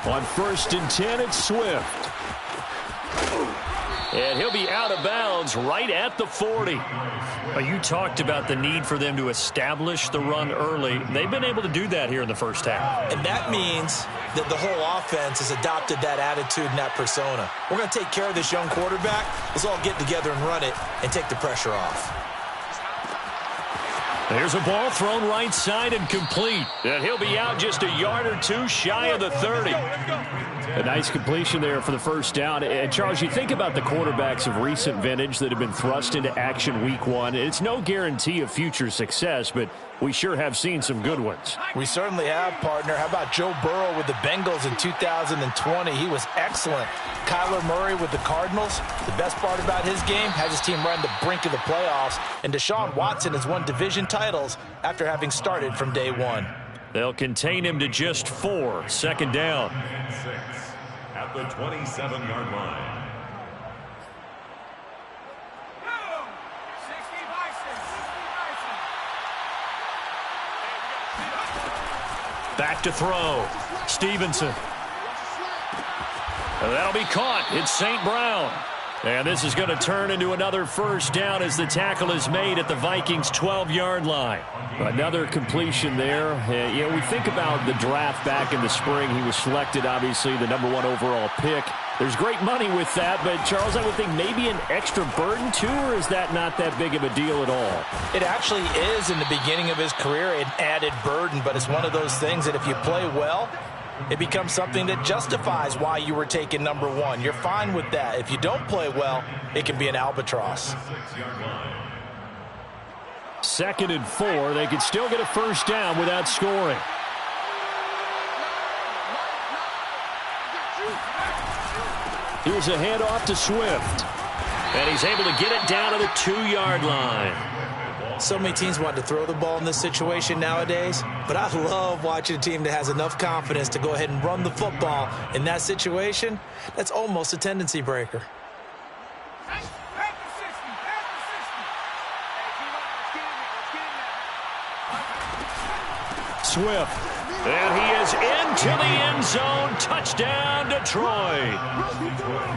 On 1st and 10, it's Swift. And he'll be out of bounds right at the 40. You talked about the need for them to establish the run early. They've been able to do that here in the first half. And that means that the whole offense has adopted that attitude and that persona. We're going to take care of this young quarterback. Let's all get together and run it and take the pressure off. There's a ball thrown right side and complete. And he'll be out just a yard or two shy of the 30. A nice completion there for the first down. And, Charles, you think about the quarterbacks of recent vintage that have been thrust into action week one. It's no guarantee of future success, but we sure have seen some good ones. We certainly have, partner. How about Joe Burrow with the Bengals in 2020? He was excellent. Kyler Murray with the Cardinals. The best part about his game, has his team right on the brink of the playoffs. And Deshaun Watson has won division titles after having started from day one. They'll contain him to just 4. Second down. At the 27-yard line. Back to throw. Stevenson. And that'll be caught. It's St. Brown. And this is going to turn into another first down as the tackle is made at the Vikings' 12-yard line. Another completion there. We think about the draft back in the spring. He was selected, obviously, the #1 overall pick. There's great money with that, but, Charles, I would think maybe an extra burden, too, or is that not that big of a deal at all? It actually is in the beginning of his career an added burden, but it's one of those things that if you play well, it becomes something that justifies why you were taken #1. You're fine with that. If you don't play well, it can be an albatross. 2nd and 4. They could still get a first down without scoring. Here's a handoff to Swift. And he's able to get it down to the 2-yard line. So many teams want to throw the ball in this situation nowadays, but I love watching a team that has enough confidence to go ahead and run the football. In that situation, that's almost a tendency breaker. Swift. And he is into the end zone. Touchdown, Detroit.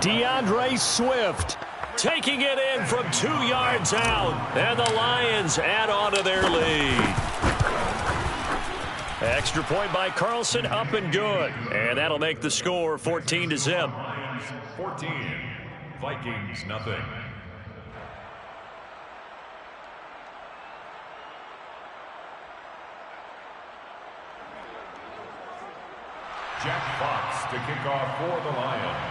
DeAndre Swift taking it in from 2 yards out. And the Lions add on to their lead. Extra point by Carlson, up and good. And that'll make the score 14-0. 14. Vikings, nothing. Jack Fox to kick off for the Lions.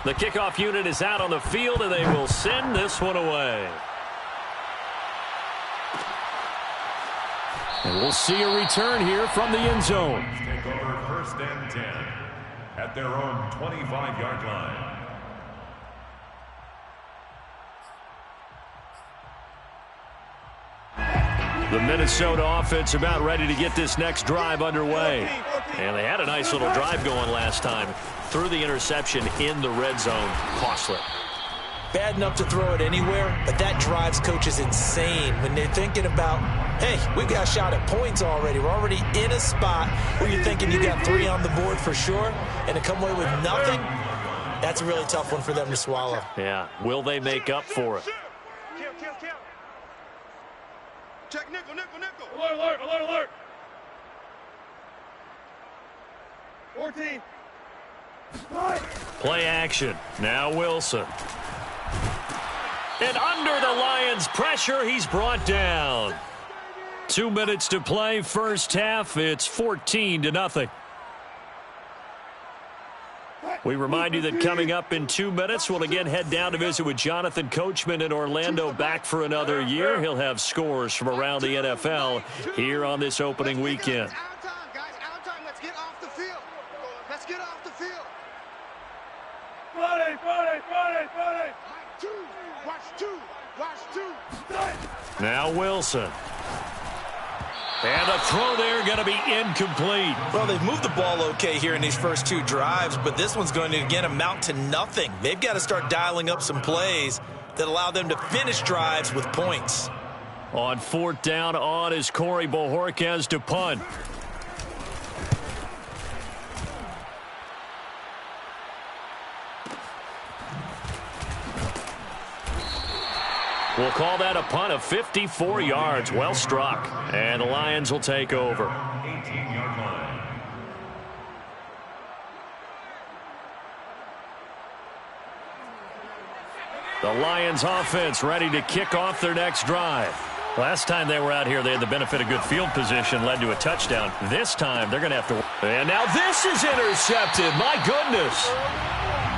The kickoff unit is out on the field, and they will send this one away. And we'll see a return here from the end zone. Take over 1st and 10 at their own 25-yard line. The Minnesota offense about ready to get this next drive underway. And they had a nice little drive going last time. Threw the interception in the red zone. Costly. Bad enough to throw it anywhere, but that drives coaches insane when they're thinking about, hey, we got a shot at points already. We're already in a spot where you're thinking you got 3 on the board for sure, and to come away with nothing, that's a really tough one for them to swallow. Yeah. Will they make up for it? Check nickel, nickel, nickel. Alert, alert, alert, alert. 14. Play action. Now Wilson. And under the Lions' pressure, he's brought down. 2 minutes to play, first half. It's 14-0. We remind you that coming up in 2 minutes, we'll again head down to visit with Jonathan Coachman in Orlando, back for another year. He'll have scores from around the NFL here on this opening weekend. Out of time, guys. Out of time. Let's get off the field. Let's get off the field. Friday, Friday, Friday, Friday. Watch two. Now Wilson. And a throw there going to be incomplete. Well, they've moved the ball okay here in these first 2 drives, but this one's going to, again, amount to nothing. They've got to start dialing up some plays that allow them to finish drives with points. On fourth down on is Corey Bojorquez to punt. We'll call that a punt of 54 yards. Well struck. And the Lions will take over. 18-yard line. The Lions offense ready to kick off their next drive. Last time they were out here, they had the benefit of good field position, led to a touchdown. This time, they're going to have to... And now this is intercepted. My goodness.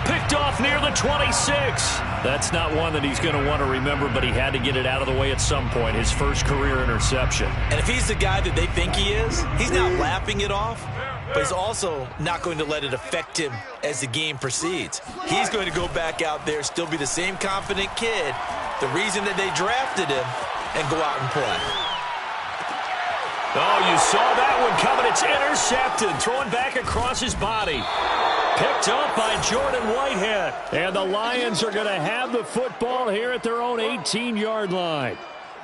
Picked off near the 26. That's not one that he's going to want to remember, but he had to get it out of the way at some point. His first career interception. And if he's the guy that they think he is, he's not lapping it off, but he's also not going to let it affect him as the game proceeds. He's going to go back out there, still be the same confident kid, the reason that they drafted him, and go out and play. Oh, you saw that one coming. It's intercepted. Throwing back across his body. Picked up by Jordan Whitehead. And the Lions are going to have the football here at their own 18-yard line.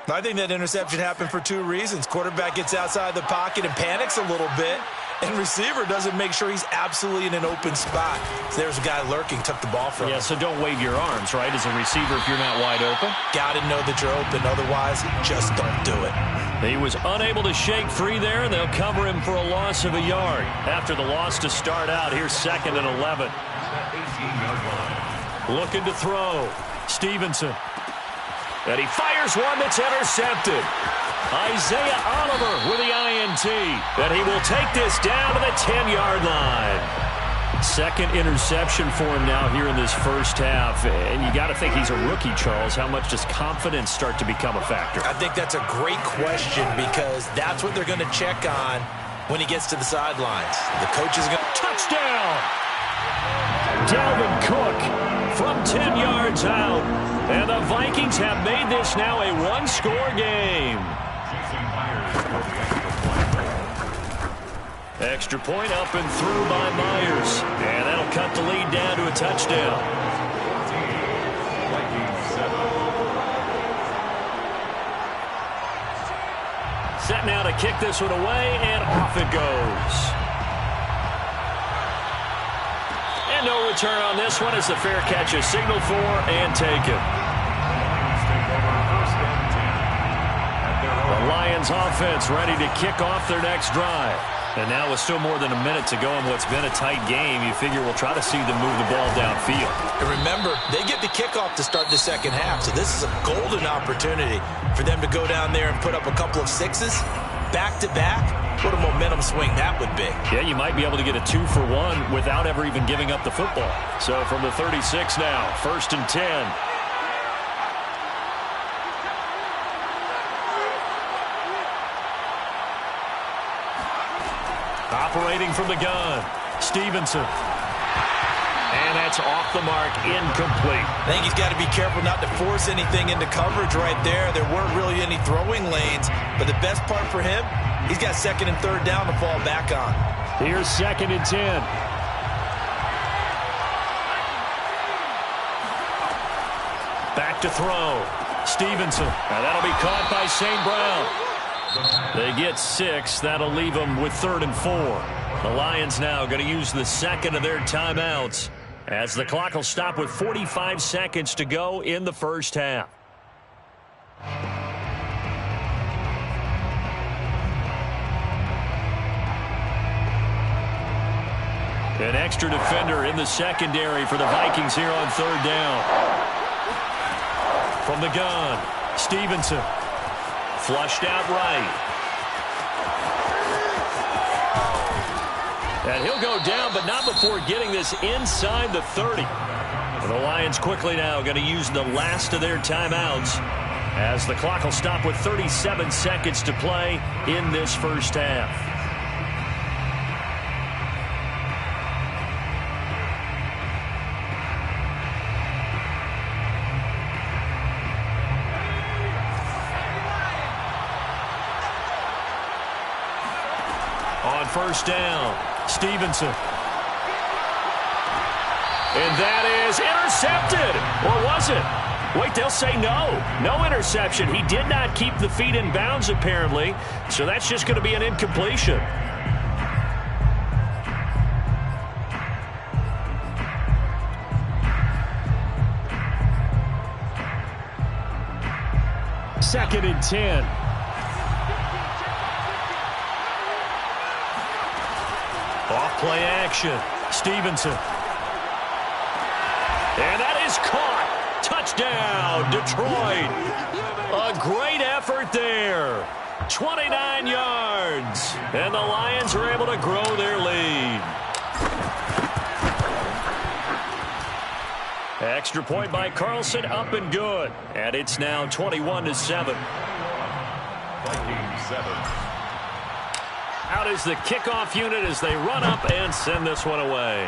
I think that interception happened for two reasons. Quarterback gets outside the pocket and panics a little bit, and receiver doesn't make sure he's absolutely in an open spot. So there's a guy lurking, took the ball from him. Yeah, so don't wave your arms, right, as a receiver if you're not wide open. Got to know that you're open. Otherwise, just don't do it. He was unable to shake free there, and they'll cover him for a loss of a yard. After the loss to start out, here's 2nd and 11. 18-yard line. Looking to throw. Stevenson. And he fires one that's intercepted. Isaiah Oliver with the INT. And he will take this down to the 10-yard line. Second interception for him now here in this first half. And you got to think he's a rookie, Charles. How much does confidence start to become a factor? I think that's a great question because that's what they're going to check on when he gets to the sidelines. The coach is going to... Touchdown! Dalvin Cook from 10 yards out. And the Vikings have made this now a one-score game. Extra point up and through by Myers. And that'll cut the lead down to a touchdown. Set now to kick this one away, and off it goes. And no return on this one as the fair catch is signaled for and taken. The Lions offense ready to kick off their next drive. And now with still more than a minute to go in what's been a tight game, you figure we'll try to see them move the ball downfield. And remember, they get the kickoff to start the second half, so this is a golden opportunity for them to go down there and put up a couple of sixes back-to-back. What a momentum swing that would be. Yeah, you might be able to get a 2-for-1 without ever even giving up the football. So from the 36 now, 1st and 10. Operating from the gun, Stevenson. And that's off the mark, incomplete. I think he's got to be careful not to force anything into coverage right there. There weren't really any throwing lanes, but the best part for him, he's got 2nd and 3rd down to fall back on. Here's 2nd and 10. Back to throw. Stevenson. And that'll be caught by St. Brown. They get 6. That'll leave them with 3rd and 4. The Lions now going to use the second of their timeouts as the clock will stop with 45 seconds to go in the first half. An extra defender in the secondary for the Vikings here on 3rd down. From the gun, Stevenson. Flushed out right. And he'll go down, but not before getting this inside the 30. And the Lions quickly now going to use the last of their timeouts as the clock will stop with 37 seconds to play in this first half. On 1st down, Stevenson. And that is intercepted. Or was it? Wait, they'll say no. No interception. He did not keep the feet in bounds, apparently. So that's just going to be an incompletion. Second and 10. Off play action. Stevenson. And that is caught. Touchdown, Detroit. A great effort there. 29 yards. And the Lions are able to grow their lead. Extra point by Carlson, up and good. And it's now 21-7. Vikings 7. Out is the kickoff unit as they run up and send this one away.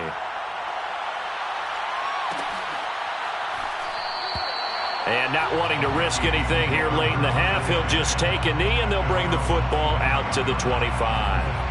And not wanting to risk anything here late in the half, he'll just take a knee and they'll bring the football out to the 25.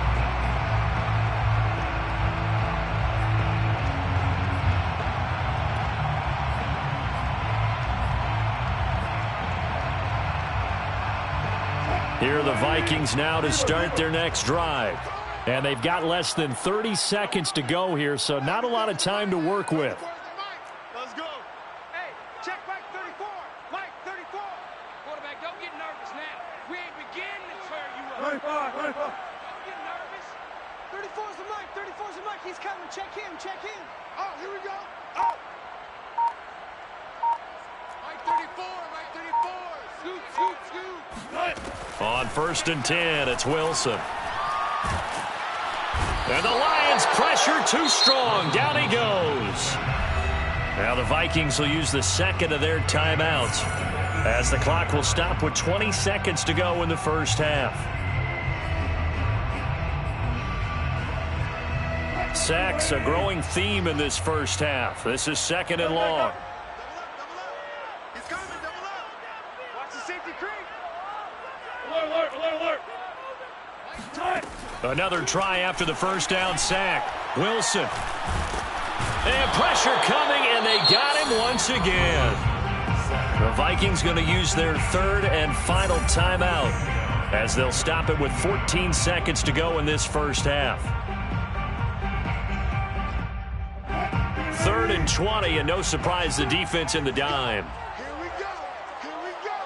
Here are the Vikings now to start their next drive. And they've got less than 30 seconds to go here, so not a lot of time to work with. Let's go. Hey, check Mike 34. Mike 34. Quarterback, don't get nervous now. We ain't beginning to tear you up. 35. Don't get nervous. 34's the Mike. 34's the Mike. He's coming. Check him. Check him. Oh, here we go. Oh. Mike 34. Mike 34. Scoot, scoot, scoot. On 1st and 10, it's Wilson. And the Lions pressure too strong. Down he goes. Now the Vikings will use the second of their timeouts as the clock will stop with 20 seconds to go in the first half. Sacks, a growing theme in this first half. This is 2nd and long. He's coming. Double up. Watch the safety creep. Alert, alert, alert. Another try after the first down sack. Wilson. And pressure coming, and they got him once again. The Vikings going to use their 3rd and final timeout as they'll stop it with 14 seconds to go in this first half. 3rd and 20, and no surprise, the defense in the dime. Here we go. Here we go.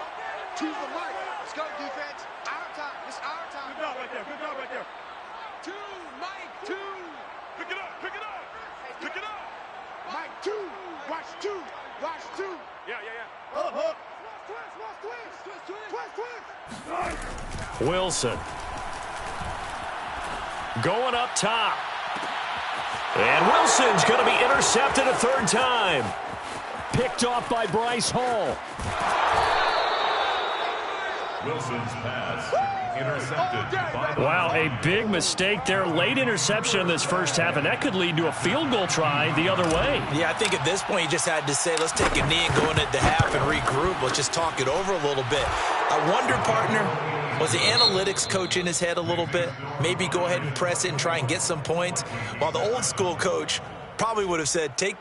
To the mic. Let's go, defense. Our time. It's our time. Good job right there. Good job right there. 2, Mike 2. Pick it up. Pick it up. Pick it up. Mike 2. Watch 2. Watch 2. Yeah, yeah, yeah. Twist. Wilson. Going up top. And Wilson's going to be intercepted a 3rd time. Picked off by Bryce Hall. Wilson's pass intercepted by the Wow, a big mistake there. Late interception in this first half, and that could lead to a field goal try the other way. Yeah, I think at this point you just had to say, let's take a knee and go into the half and regroup. Let's just talk it over a little bit. I wonder, partner, was the analytics coach in his head a little bit? Maybe go ahead and press it and try and get some points, while the old school coach probably would have said, take the